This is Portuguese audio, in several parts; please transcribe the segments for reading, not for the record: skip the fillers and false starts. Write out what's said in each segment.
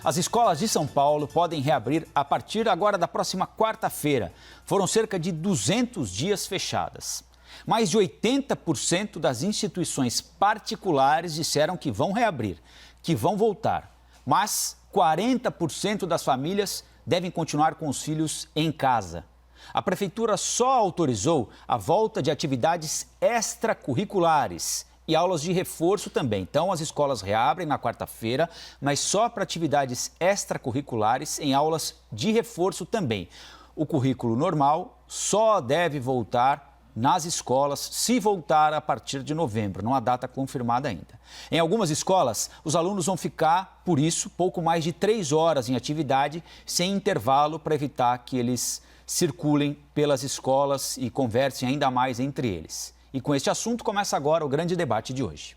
As escolas de São Paulo podem reabrir a partir agora da próxima quarta-feira. Foram cerca de 200 dias fechadas. Mais de 80% das instituições particulares disseram que vão reabrir, que vão voltar. Mas 40% das famílias devem continuar com os filhos em casa. A prefeitura só autorizou a volta de atividades extracurriculares e aulas de reforço também. Então, as escolas reabrem na quarta-feira, mas só para atividades extracurriculares em aulas de reforço também. O currículo normal só deve voltar nas escolas, se voltar a partir de novembro, não há data confirmada ainda. Em algumas escolas, os alunos vão ficar, por isso, pouco mais de 3 horas em atividade, sem intervalo, para evitar que eles circulem pelas escolas e conversem ainda mais entre eles. E com este assunto começa agora o grande debate de hoje.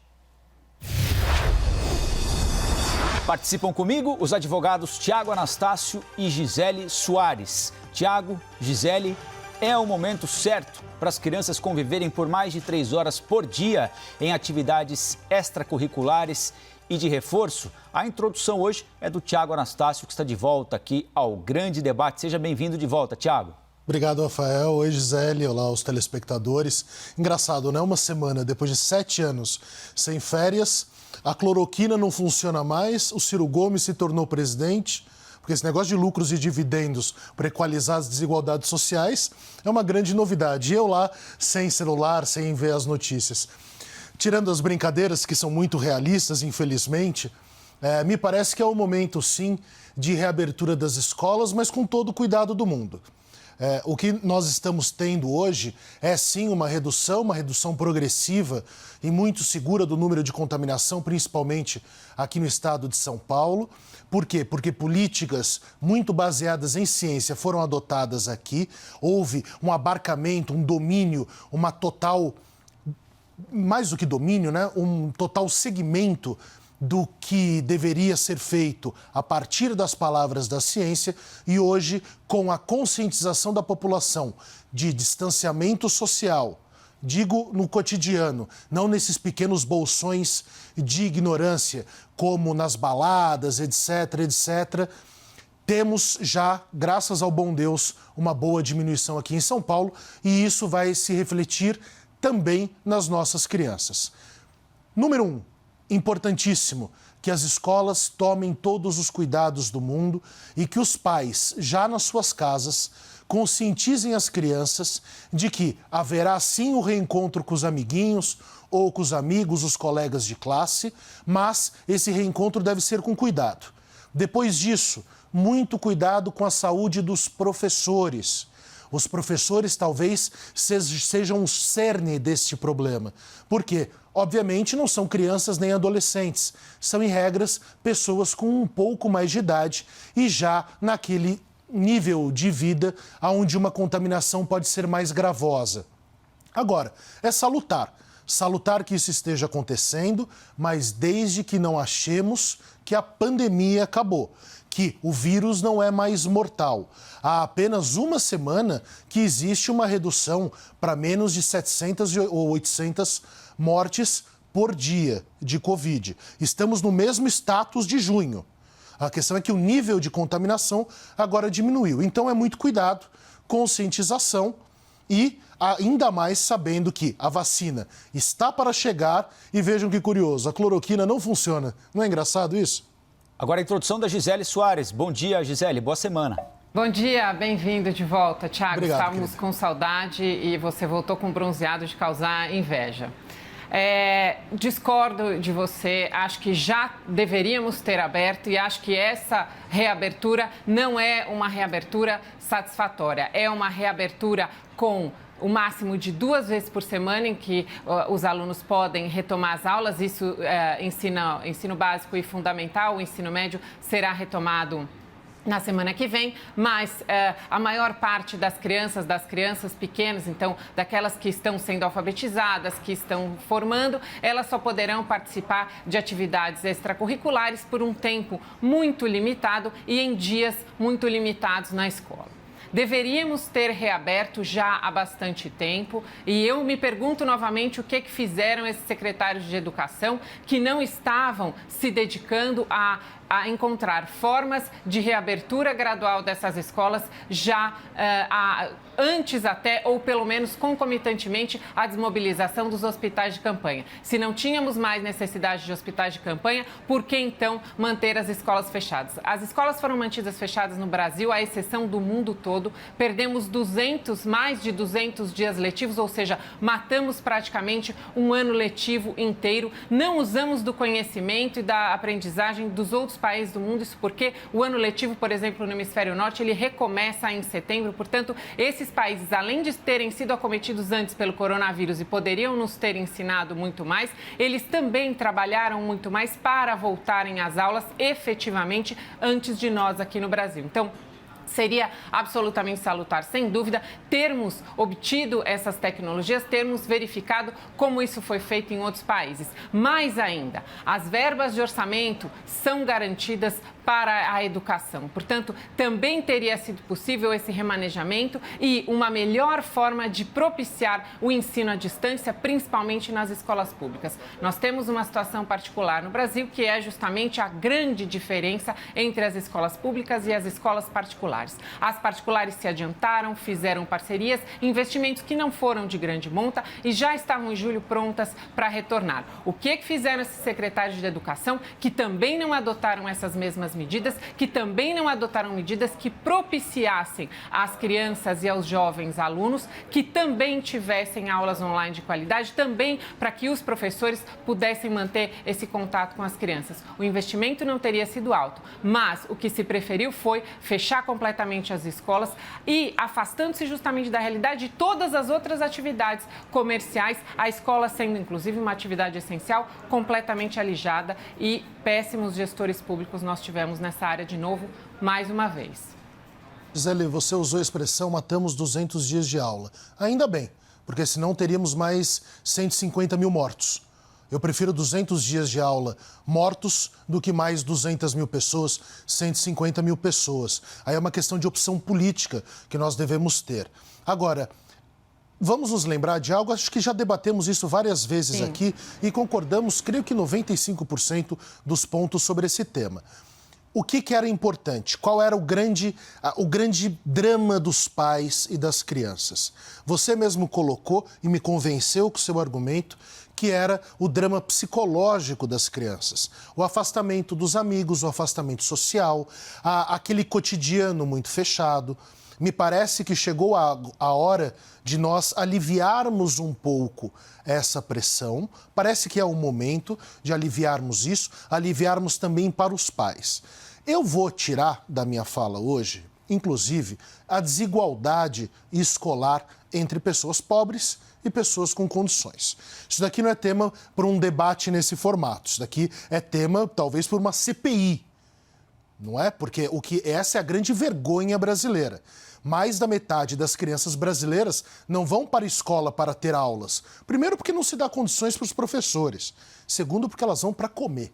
Participam comigo os advogados Tiago Anastácio e Gisele Soares. Tiago, Gisele, é o momento certo para as crianças conviverem por mais de 3 horas por dia em atividades extracurriculares e de reforço? A introdução hoje é do Tiago Anastácio, que está de volta aqui ao grande debate. Seja bem-vindo de volta, Tiago. Obrigado, Rafael. Oi, Gisele. Olá aos telespectadores. Engraçado, né? Uma semana depois de 7 anos sem férias, a cloroquina não funciona mais, o Ciro Gomes se tornou presidente, porque esse negócio de lucros e dividendos para equalizar as desigualdades sociais é uma grande novidade. E eu lá, sem celular, sem ver as notícias. Tirando as brincadeiras, que são muito realistas, infelizmente, me parece que é o momento, sim, de reabertura das escolas, mas com todo o cuidado do mundo. O que nós estamos tendo hoje é, sim, uma redução progressiva e muito segura do número de contaminação, principalmente aqui no estado de São Paulo. Por quê? Porque políticas muito baseadas em ciência foram adotadas aqui. Houve um abarcamento, um domínio, uma total, mais do que domínio, né? Um total segmento do que deveria ser feito a partir das palavras da ciência e hoje, com a conscientização da população de distanciamento social, digo no cotidiano, não nesses pequenos bolsões de ignorância, como nas baladas, etc., etc., temos já, graças ao bom Deus, uma boa diminuição aqui em São Paulo e isso vai se refletir também nas nossas crianças. Número 1. Importantíssimo que as escolas tomem todos os cuidados do mundo e que os pais, já nas suas casas, conscientizem as crianças de que haverá sim o reencontro com os amiguinhos ou com os amigos, os colegas de classe, mas esse reencontro deve ser com cuidado. Depois disso, muito cuidado com a saúde dos professores. Os professores talvez sejam o cerne deste problema. Por quê? Obviamente não são crianças nem adolescentes. São, em regras, pessoas com um pouco mais de idade e já naquele nível de vida onde uma contaminação pode ser mais gravosa. Agora, é salutar. Salutar que isso esteja acontecendo, mas desde que não achemos que a pandemia acabou, que o vírus não é mais mortal. Há apenas uma semana que existe uma redução para menos de 700 ou 800 mortes por dia de Covid. Estamos no mesmo status de junho. A questão é que o nível de contaminação agora diminuiu. Então é muito cuidado, conscientização e ainda mais sabendo que a vacina está para chegar e vejam que curioso, a cloroquina não funciona. Não é engraçado isso? Agora a introdução da Gisele Soares. Bom dia, Gisele. Boa semana. Bom dia, bem-vindo de volta, Tiago. Obrigado, estávamos querida. com saudade e você voltou com bronzeado de causar inveja. Discordo de você, acho que já deveríamos ter aberto e acho que essa reabertura não é uma reabertura satisfatória. É uma reabertura com o máximo de 2 vezes por semana em que os alunos podem retomar as aulas. Isso ensino básico e fundamental, o ensino médio será retomado na semana que vem, mas a maior parte das crianças pequenas, então daquelas que estão sendo alfabetizadas, que estão formando, elas só poderão participar de atividades extracurriculares por um tempo muito limitado e em dias muito limitados na escola. Deveríamos ter reaberto já há bastante tempo e eu me pergunto novamente o que fizeram esses secretários de educação que não estavam se dedicando a a encontrar formas de reabertura gradual dessas escolas já antes até, ou pelo menos concomitantemente, à desmobilização dos hospitais de campanha. Se não tínhamos mais necessidade de hospitais de campanha, por que então manter as escolas fechadas? As escolas foram mantidas fechadas no Brasil, à exceção do mundo todo. Perdemos mais de 200 dias letivos, ou seja, matamos praticamente um ano letivo inteiro. Não usamos do conhecimento e da aprendizagem dos outros países do mundo, isso porque o ano letivo, por exemplo, no hemisfério norte, ele recomeça em setembro. Portanto, esses países, além de terem sido acometidos antes pelo coronavírus e poderiam nos ter ensinado muito mais, eles também trabalharam muito mais para voltarem às aulas efetivamente antes de nós aqui no Brasil. Então, seria absolutamente salutar, sem dúvida, termos obtido essas tecnologias, termos verificado como isso foi feito em outros países. Mais ainda, as verbas de orçamento são garantidas para a educação. Portanto, também teria sido possível esse remanejamento e uma melhor forma de propiciar o ensino à distância, principalmente nas escolas públicas. Nós temos uma situação particular no Brasil, que é justamente a grande diferença entre as escolas públicas e as escolas particulares. As particulares se adiantaram, fizeram parcerias, investimentos que não foram de grande monta e já estavam em julho prontas para retornar. O que fizeram esses secretários de educação, que também não adotaram essas mesmas medidas, que também não adotaram medidas que propiciassem às crianças e aos jovens alunos que também tivessem aulas online de qualidade, também para que os professores pudessem manter esse contato com as crianças. O investimento não teria sido alto, mas o que se preferiu foi fechar completamente as escolas e afastando-se justamente da realidade de todas as outras atividades comerciais, a escola sendo inclusive uma atividade essencial, completamente alijada, e péssimos gestores públicos nós tivemos nessa área de novo, mais uma vez. Gisele, você usou a expressão matamos 200 dias de aula. Ainda bem, porque senão teríamos mais 150 mil mortos. Eu prefiro 200 dias de aula mortos do que mais 200 mil pessoas, 150 mil pessoas. Aí é uma questão de opção política que nós devemos ter. Agora, vamos nos lembrar de algo, acho que já debatemos isso várias vezes aqui e concordamos, creio que 95% dos pontos sobre esse tema. O que era importante? Qual era o grande drama dos pais e das crianças? Você mesmo colocou e me convenceu com o seu argumento que era o drama psicológico das crianças. O afastamento dos amigos, o afastamento social, aquele cotidiano muito fechado. Me parece que chegou a hora de nós aliviarmos um pouco essa pressão. Parece que é o momento de aliviarmos isso, aliviarmos também para os pais. Eu vou tirar da minha fala hoje, inclusive, a desigualdade escolar entre pessoas pobres e pessoas com condições. Isso daqui não é tema para um debate nesse formato. Isso daqui é tema, talvez, para uma CPI. Não é? Porque essa é a grande vergonha brasileira. Mais da metade das crianças brasileiras não vão para a escola para ter aulas. Primeiro, porque não se dá condições para os professores. Segundo, porque elas vão para comer.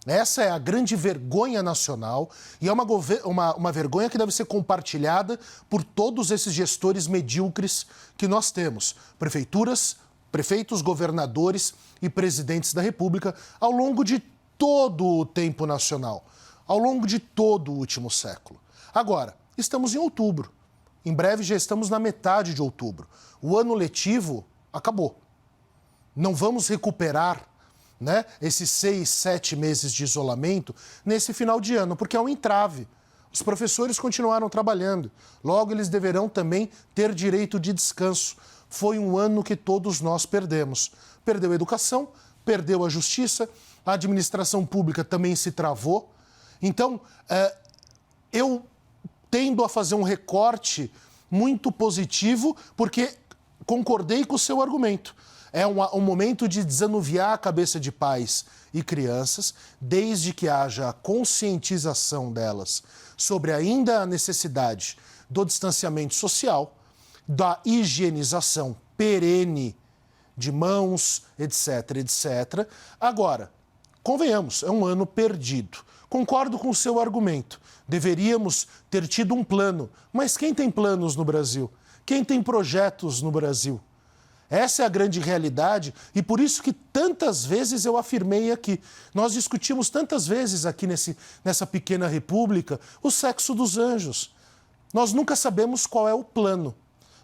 Essa é a grande vergonha nacional e é uma vergonha que deve ser compartilhada por todos esses gestores medíocres que nós temos. Prefeitos, governadores e presidentes da República ao longo de todo o tempo nacional, ao longo de todo o último século. Agora, estamos em outubro. Em breve já estamos na metade de outubro. O ano letivo acabou. Não vamos recuperar, esses 6, 7 meses de isolamento nesse final de ano, porque é um entrave. Os professores continuaram trabalhando. Logo, eles deverão também ter direito de descanso. Foi um ano que todos nós perdemos. Perdeu a educação, perdeu a justiça, a administração pública também se travou. Então, eu tendo a fazer um recorte muito positivo, porque concordei com o seu argumento. É um momento de desanuviar a cabeça de pais e crianças, desde que haja a conscientização delas sobre ainda a necessidade do distanciamento social, da higienização perene de mãos, etc, etc. Agora, convenhamos, é um ano perdido. Concordo com o seu argumento. Deveríamos ter tido um plano. Mas quem tem planos no Brasil? Quem tem projetos no Brasil? Essa é a grande realidade e por isso que tantas vezes eu afirmei aqui. Nós discutimos tantas vezes aqui nessa pequena república o sexo dos anjos. Nós nunca sabemos qual é o plano,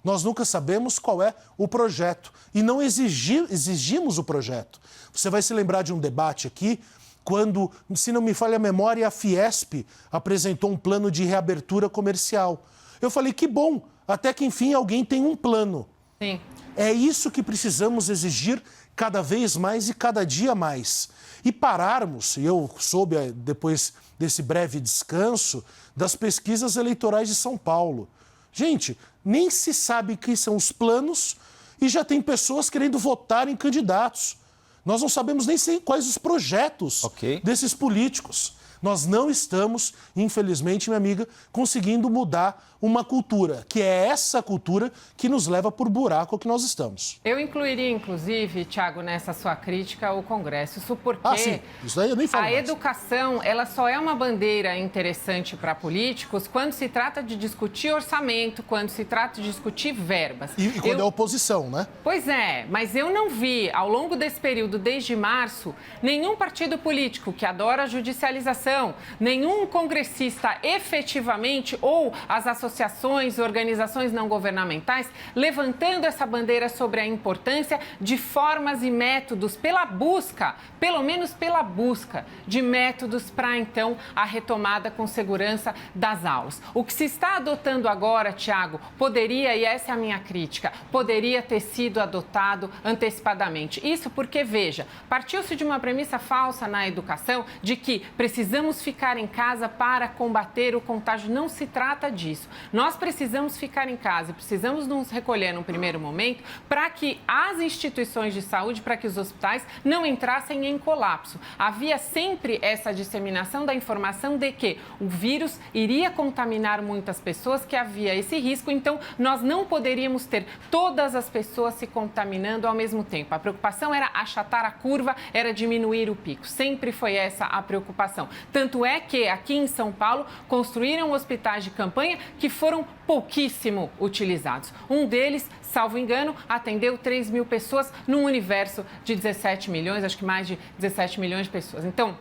nós nunca sabemos qual é o projeto e não exigimos o projeto. Você vai se lembrar de um debate aqui quando, se não me falha a memória, a Fiesp apresentou um plano de reabertura comercial. Eu falei, que bom, até que enfim alguém tem um plano. Sim. É isso que precisamos exigir cada vez mais e cada dia mais. E pararmos, e eu soube depois desse breve descanso, das pesquisas eleitorais de São Paulo. Gente, nem se sabe quem são os planos e já tem pessoas querendo votar em candidatos. Nós não sabemos nem quais os projetos desses políticos. Nós não estamos, infelizmente, minha amiga, conseguindo mudar uma cultura, que é essa cultura que nos leva por buraco que nós estamos. Eu incluiria, inclusive, Thiago, nessa sua crítica ao Congresso. Isso porque sim. Isso daí eu nem falo a mais. educação, ela só é uma bandeira interessante para políticos quando se trata de discutir orçamento, quando se trata de discutir verbas. E quando é oposição, né? Pois é, mas eu não vi, ao longo desse período, desde março, nenhum partido político que adora a judicialização, nenhum congressista efetivamente, ou as associações, organizações não governamentais, levantando essa bandeira sobre a importância de formas e métodos pela busca, pelo menos pela busca, de métodos para, então, a retomada com segurança das aulas. O que se está adotando agora, Thiago, poderia, e essa é a minha crítica, poderia ter sido adotado antecipadamente. Isso porque, veja, partiu-se de uma premissa falsa na educação de que precisamos ficar em casa para combater o contágio. Não se trata disso. Nós precisamos ficar em casa e precisamos nos recolher num primeiro momento para que as instituições de saúde, para que os hospitais não entrassem em colapso. Havia sempre essa disseminação da informação de que o vírus iria contaminar muitas pessoas, que havia esse risco, então nós não poderíamos ter todas as pessoas se contaminando ao mesmo tempo. A preocupação era achatar a curva, era diminuir o pico. Sempre foi essa a preocupação. Tanto é que aqui em São Paulo construíram hospitais de campanha que foram pouquíssimo utilizados. Um deles, salvo engano, atendeu 3 mil pessoas num universo de 17 milhões, acho que mais de 17 milhões de pessoas. Então,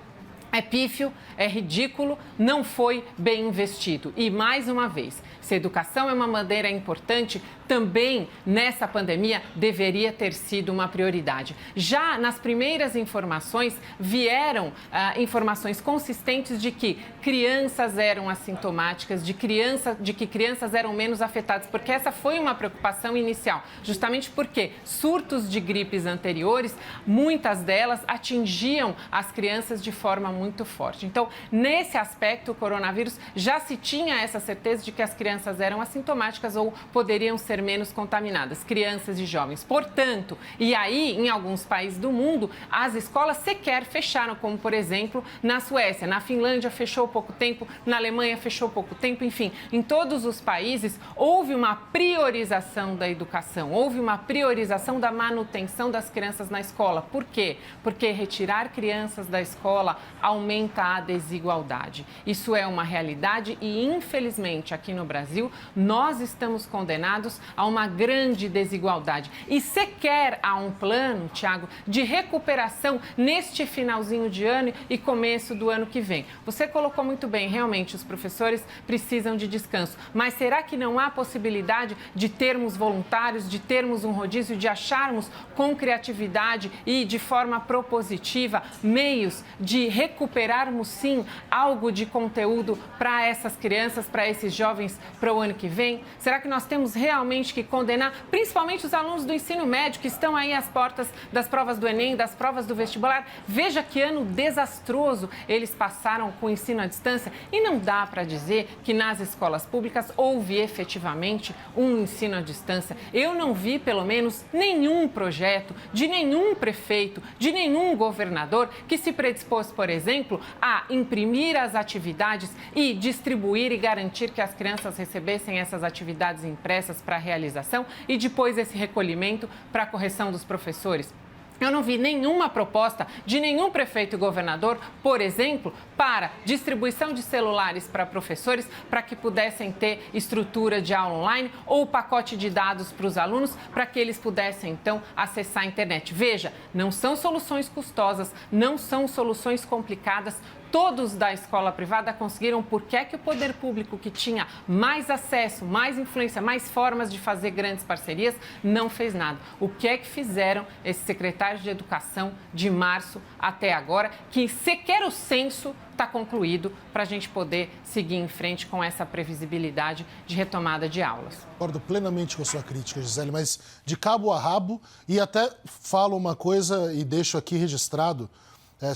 é pífio, é ridículo, não foi bem investido. E, mais uma vez, se a educação é uma bandeira importante, também nessa pandemia deveria ter sido uma prioridade. Já nas primeiras informações, vieram informações consistentes de que crianças eram assintomáticas, de que crianças eram menos afetadas, porque essa foi uma preocupação inicial, justamente porque surtos de gripes anteriores, muitas delas atingiam as crianças de forma muito forte. Então, nesse aspecto, o coronavírus já se tinha essa certeza de que as crianças eram assintomáticas ou poderiam ser menos contaminadas, crianças e jovens. Portanto, e aí, em alguns países do mundo, as escolas sequer fecharam, como, por exemplo, na Suécia. Na Finlândia fechou pouco tempo, na Alemanha fechou pouco tempo, enfim. Em todos os países, houve uma priorização da educação, houve uma priorização da manutenção das crianças na escola. Por quê? Porque retirar crianças da escola aumenta a desigualdade. Isso é uma realidade e, infelizmente, aqui no Brasil, nós estamos condenados a uma grande desigualdade. E sequer há um plano, Thiago, de recuperação neste finalzinho de ano e começo do ano que vem. Você colocou muito bem, realmente, os professores precisam de descanso. Mas será que não há possibilidade de termos voluntários, de termos um rodízio, de acharmos com criatividade e de forma propositiva meios de recuperarmos, sim, algo de conteúdo para essas crianças, para esses jovens, para o ano que vem? Será que nós temos realmente que condenar, principalmente os alunos do ensino médio, que estão aí às portas das provas do Enem, das provas do vestibular? Veja que ano desastroso eles passaram com o ensino à distância e não dá para dizer que nas escolas públicas houve efetivamente um ensino à distância. Eu não vi, pelo menos, nenhum projeto de nenhum prefeito, de nenhum governador que se predispôs, por exemplo, a imprimir as atividades e distribuir e garantir que as crianças recebessem essas atividades impressas para a realização e depois esse recolhimento para a correção dos professores. Eu não vi nenhuma proposta de nenhum prefeito e governador, por exemplo, para distribuição de celulares para professores, para que pudessem ter estrutura de aula online ou pacote de dados para os alunos, para que eles pudessem, então, acessar a internet. Veja, não são soluções custosas, não são soluções complicadas. Todos da escola privada conseguiram, porque é que o poder público, que tinha mais acesso, mais influência, mais formas de fazer grandes parcerias, não fez nada. O que é que fizeram esses secretários de educação de março até agora, que sequer o censo está concluído para a gente poder seguir em frente com essa previsibilidade de retomada de aulas? Concordo plenamente com a sua crítica, Gisele, mas de cabo a rabo, e até falo uma coisa e deixo aqui registrado,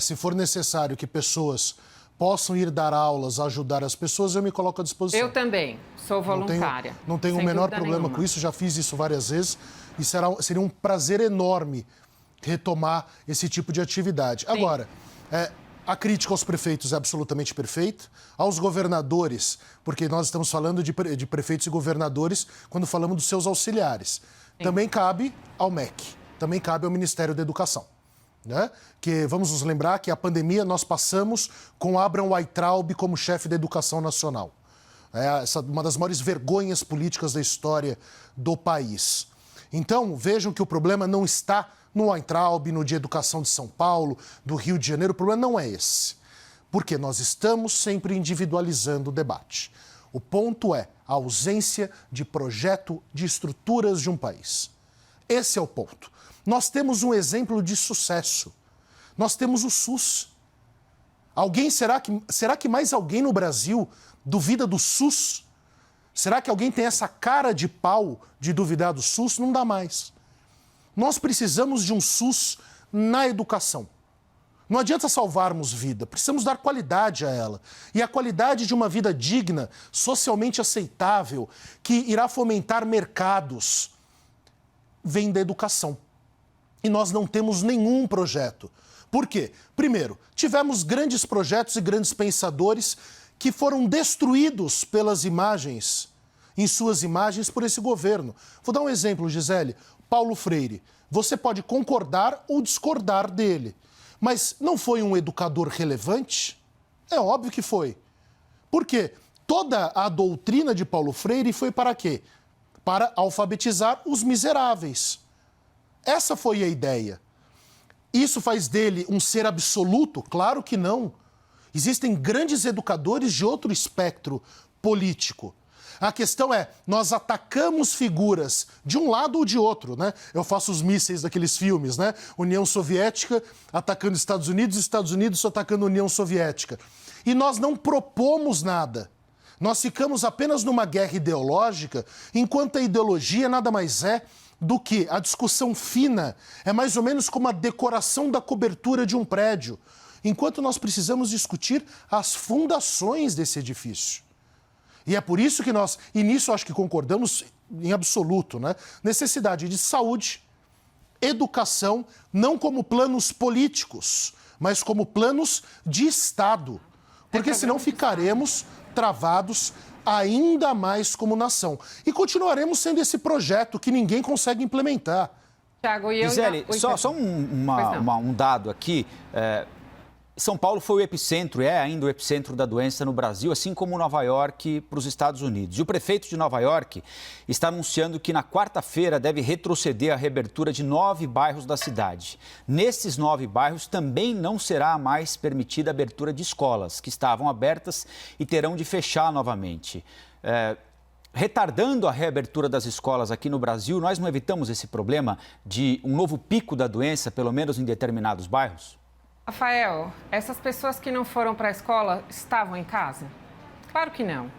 se for necessário que pessoas possam ir dar aulas, ajudar as pessoas, eu me coloco à disposição. Eu também, sou voluntária. Não tenho o menor problema com isso, já fiz isso várias vezes e seria um prazer enorme retomar esse tipo de atividade. Sim. Agora, a crítica aos prefeitos é absolutamente perfeita, aos governadores, porque nós estamos falando de prefeitos e governadores quando falamos dos seus auxiliares. Sim. Também cabe ao MEC, também cabe ao Ministério da Educação. Né? Que vamos nos lembrar que a pandemia nós passamos com Abraham Weintraub como chefe da Educação Nacional. Uma das maiores vergonhas políticas da história do país. Então, vejam que o problema não está no Weintraub, no de Educação de São Paulo, do Rio de Janeiro. O problema não é esse. Porque nós estamos sempre individualizando o debate. O ponto é a ausência de projeto de estruturas de um país. Esse é o ponto. Nós temos um exemplo de sucesso. Nós temos o SUS. Será que mais alguém no Brasil duvida do SUS? Será que alguém tem essa cara de pau de duvidar do SUS? Não dá mais. Nós precisamos de um SUS na educação. Não adianta salvarmos vida, precisamos dar qualidade a ela. E a qualidade de uma vida digna, socialmente aceitável, que irá fomentar mercados, vem da educação. E nós não temos nenhum projeto. Por quê? Primeiro, tivemos grandes projetos e grandes pensadores que foram destruídos pelas imagens, em suas imagens, por esse governo. Vou dar um exemplo, Gisele. Paulo Freire. Você pode concordar ou discordar dele. Mas não foi um educador relevante? É óbvio que foi. Por quê? Toda a doutrina de Paulo Freire foi para quê? Para alfabetizar os miseráveis. Essa foi a ideia. Isso faz dele um ser absoluto? Claro que não. Existem grandes educadores de outro espectro político. A questão é, nós atacamos figuras de um lado ou de outro, né? Eu faço os mísseis daqueles filmes, né? União Soviética atacando Estados Unidos atacando a União Soviética. E nós não propomos nada. Nós ficamos apenas numa guerra ideológica, enquanto a ideologia nada mais é do que a discussão fina, é mais ou menos como a decoração da cobertura de um prédio, enquanto nós precisamos discutir as fundações desse edifício. E é por isso que nós, e nisso acho que concordamos em absoluto, né? Necessidade de saúde, educação, não como planos políticos, mas como planos de Estado. Porque senão ficaremos travados ainda mais como nação. E continuaremos sendo esse projeto que ninguém consegue implementar. Tiago, e eu... Gisele, só um dado aqui. São Paulo foi o epicentro, é ainda o epicentro da doença no Brasil, assim como Nova York para os Estados Unidos. E o prefeito de Nova York está anunciando que na quarta-feira deve retroceder a reabertura de 9 bairros da cidade. Nesses 9 bairros também não será mais permitida a abertura de escolas, que estavam abertas e terão de fechar novamente. Retardando a reabertura das escolas aqui no Brasil, nós não evitamos esse problema de um novo pico da doença, pelo menos em determinados bairros? Rafael, essas pessoas que não foram para a escola estavam em casa? Claro que não.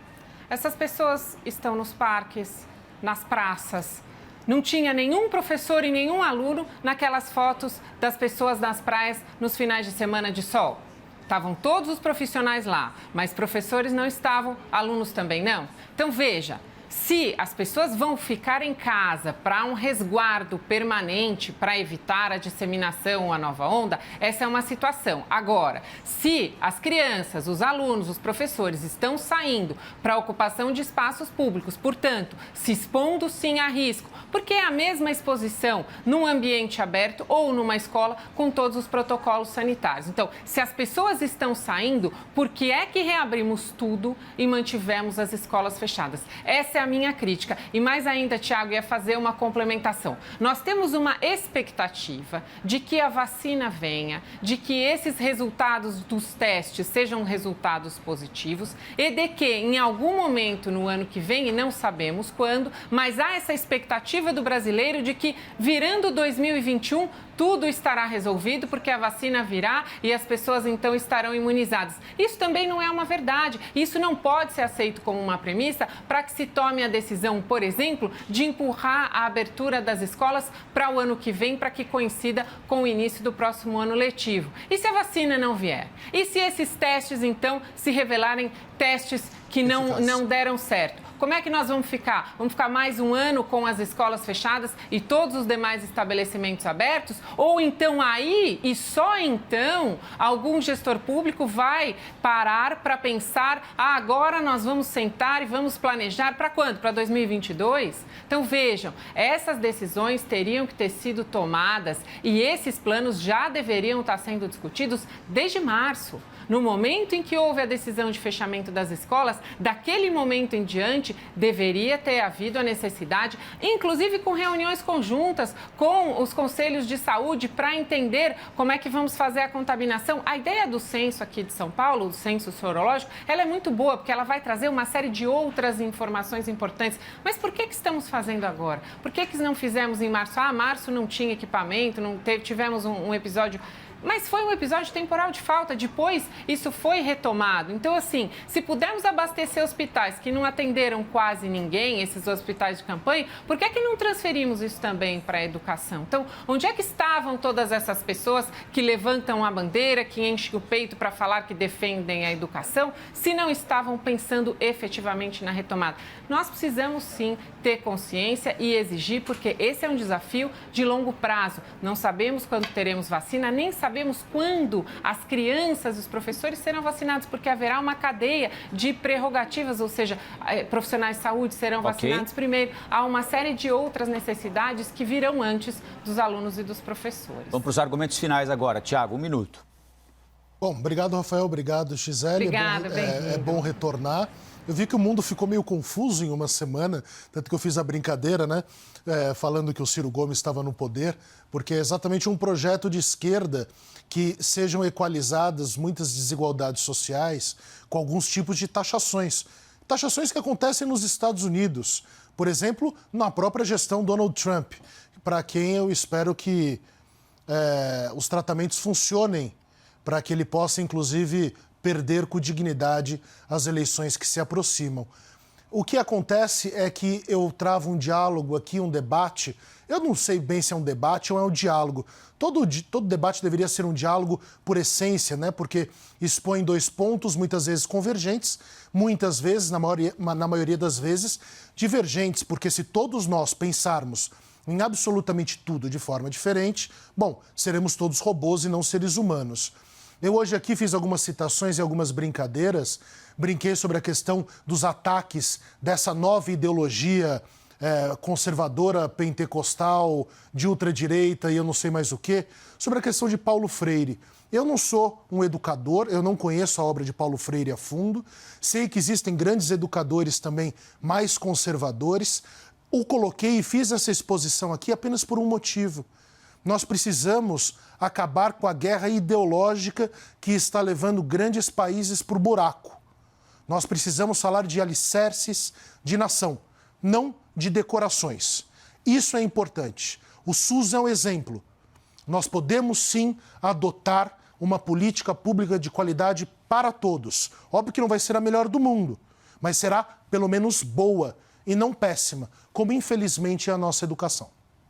Essas pessoas estão nos parques, nas praças. Não tinha nenhum professor e nenhum aluno naquelas fotos das pessoas nas praias nos finais de semana de sol. Estavam todos os profissionais lá, mas professores não estavam, alunos também não. Então, veja, se as pessoas vão ficar em casa para um resguardo permanente, para evitar a disseminação, a nova onda, essa é uma situação. Agora, se as crianças, os alunos, os professores estão saindo para a ocupação de espaços públicos, portanto, se expondo sim a risco, porque é a mesma exposição num ambiente aberto ou numa escola com todos os protocolos sanitários. Então, se as pessoas estão saindo, por que é que reabrimos tudo e mantivemos as escolas fechadas? Essa é a minha crítica. E mais ainda, Tiago, ia fazer uma complementação. Nós temos uma expectativa de que a vacina venha, de que esses resultados dos testes sejam resultados positivos e de que em algum momento no ano que vem, e não sabemos quando, mas há essa expectativa do brasileiro de que virando 2021 tudo estará resolvido porque a vacina virá e as pessoas então estarão imunizadas. Isso também não é uma verdade. Isso não pode ser aceito como uma premissa para que se tome a decisão, por exemplo, de empurrar a abertura das escolas para o ano que vem, para que coincida com o início do próximo ano letivo. E se a vacina não vier? E se esses testes, então, se revelarem testes que não deram certo? Como é que nós vamos ficar? Vamos ficar mais um ano com as escolas fechadas e todos os demais estabelecimentos abertos? Ou então aí, e só então, algum gestor público vai parar para pensar, agora nós vamos sentar e vamos planejar para quando? Para 2022? Então vejam, essas decisões teriam que ter sido tomadas e esses planos já deveriam estar sendo discutidos desde março. No momento em que houve a decisão de fechamento das escolas, daquele momento em diante, deveria ter havido a necessidade, inclusive com reuniões conjuntas com os conselhos de saúde, para entender como é que vamos fazer a contaminação. A ideia do censo aqui de São Paulo, o censo sorológico, ela é muito boa, porque ela vai trazer uma série de outras informações importantes. Mas por que estamos fazendo agora? Por que não fizemos em março? Março não tinha equipamento, tivemos um episódio... Mas foi um episódio temporal de falta, depois isso foi retomado. Então, assim, se pudermos abastecer hospitais que não atenderam quase ninguém, esses hospitais de campanha, por que não transferimos isso também para a educação? Então, onde é que estavam todas essas pessoas que levantam a bandeira, que enchem o peito para falar que defendem a educação, se não estavam pensando efetivamente na retomada? Nós precisamos, sim, ter consciência e exigir, porque esse é um desafio de longo prazo. Não sabemos quando teremos vacina, nem sabemos quando as crianças e os professores serão vacinados, porque haverá uma cadeia de prerrogativas, ou seja, profissionais de saúde serão vacinados primeiro. Há uma série de outras necessidades que virão antes dos alunos e dos professores. Vamos para os argumentos finais agora. Tiago, 1 minuto. Bom, obrigado, Rafael. Obrigado, Gisele. Obrigada, é bom retornar. Eu vi que o mundo ficou meio confuso em uma semana, tanto que eu fiz a brincadeira, né? Falando que o Ciro Gomes estava no poder, porque é exatamente um projeto de esquerda que sejam equalizadas muitas desigualdades sociais com alguns tipos de taxações. Taxações que acontecem nos Estados Unidos. Por exemplo, na própria gestão Donald Trump, para quem eu espero que os tratamentos funcionem, para que ele possa, inclusive, perder com dignidade as eleições que se aproximam. O que acontece é que eu travo um diálogo aqui, um debate. Eu não sei bem se é um debate ou é um diálogo. Todo debate deveria ser um diálogo por essência, né? Porque expõe dois pontos, muitas vezes convergentes, muitas vezes, na maioria das vezes, divergentes. Porque se todos nós pensarmos em absolutamente tudo de forma diferente, bom, seremos todos robôs e não seres humanos. Eu hoje aqui fiz algumas citações e algumas brincadeiras, brinquei sobre a questão dos ataques dessa nova ideologia conservadora, pentecostal, de ultradireita e eu não sei mais o quê, sobre a questão de Paulo Freire. Eu não sou um educador, eu não conheço a obra de Paulo Freire a fundo, sei que existem grandes educadores também mais conservadores. O coloquei e fiz essa exposição aqui apenas por um motivo. Nós precisamos acabar com a guerra ideológica que está levando grandes países para o buraco. Nós precisamos falar de alicerces de nação, não de decorações. Isso é importante. O SUS é um exemplo. Nós podemos, sim, adotar uma política pública de qualidade para todos. Óbvio que não vai ser a melhor do mundo, mas será, pelo menos, boa e não péssima, como, infelizmente, é a nossa educação.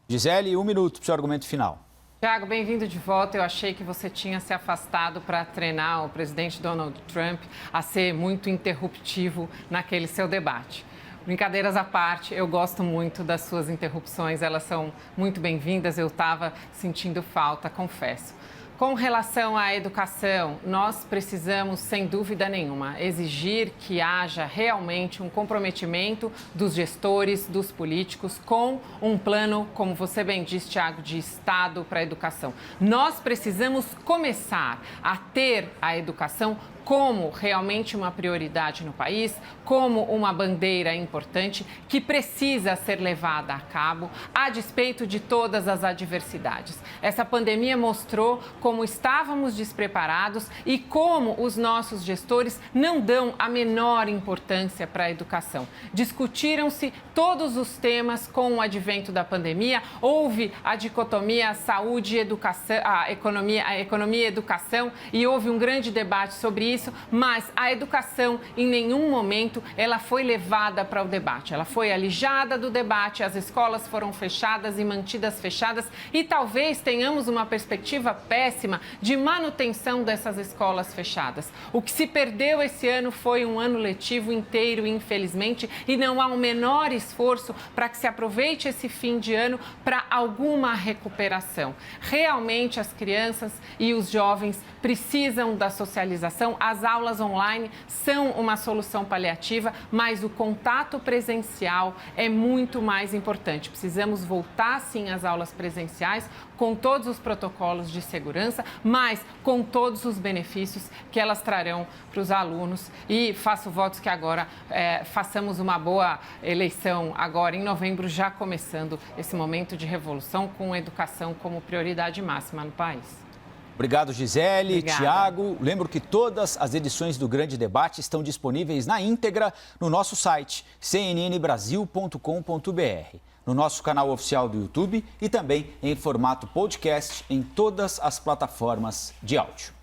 Gisele, 1 minuto para o seu argumento final. Tiago, bem-vindo de volta. Eu achei que você tinha se afastado para treinar o presidente Donald Trump a ser muito interruptivo naquele seu debate. Brincadeiras à parte, eu gosto muito das suas interrupções, elas são muito bem-vindas, eu estava sentindo falta, confesso. Com relação à educação, nós precisamos, sem dúvida nenhuma, exigir que haja realmente um comprometimento dos gestores, dos políticos, com um plano, como você bem disse, Tiago, de Estado para a educação. Nós precisamos começar a ter a educação como realmente uma prioridade no país, como uma bandeira importante que precisa ser levada a cabo, a despeito de todas as adversidades. Essa pandemia mostrou como estávamos despreparados e como os nossos gestores não dão a menor importância para a educação. Discutiram-se todos os temas com o advento da pandemia, houve a dicotomia saúde e educação, a economia e educação, e houve um grande debate sobre isso, mas a educação, em nenhum momento, ela foi levada para o debate. Ela foi alijada do debate, as escolas foram fechadas e mantidas fechadas e talvez tenhamos uma perspectiva péssima de manutenção dessas escolas fechadas. O que se perdeu esse ano foi um ano letivo inteiro, infelizmente, e não há o menor esforço para que se aproveite esse fim de ano para alguma recuperação. Realmente, as crianças e os jovens precisam da socialização. As aulas online são uma solução paliativa, mas o contato presencial é muito mais importante. Precisamos voltar, sim, às aulas presenciais, com todos os protocolos de segurança, mas com todos os benefícios que elas trarão para os alunos. E faço votos que agora façamos uma boa eleição agora em novembro, já começando esse momento de revolução com a educação como prioridade máxima no país. Obrigado, Gisele, Obrigada. Tiago. Lembro que todas as edições do Grande Debate estão disponíveis na íntegra no nosso site, cnnbrasil.com.br, no nosso canal oficial do YouTube e também em formato podcast em todas as plataformas de áudio.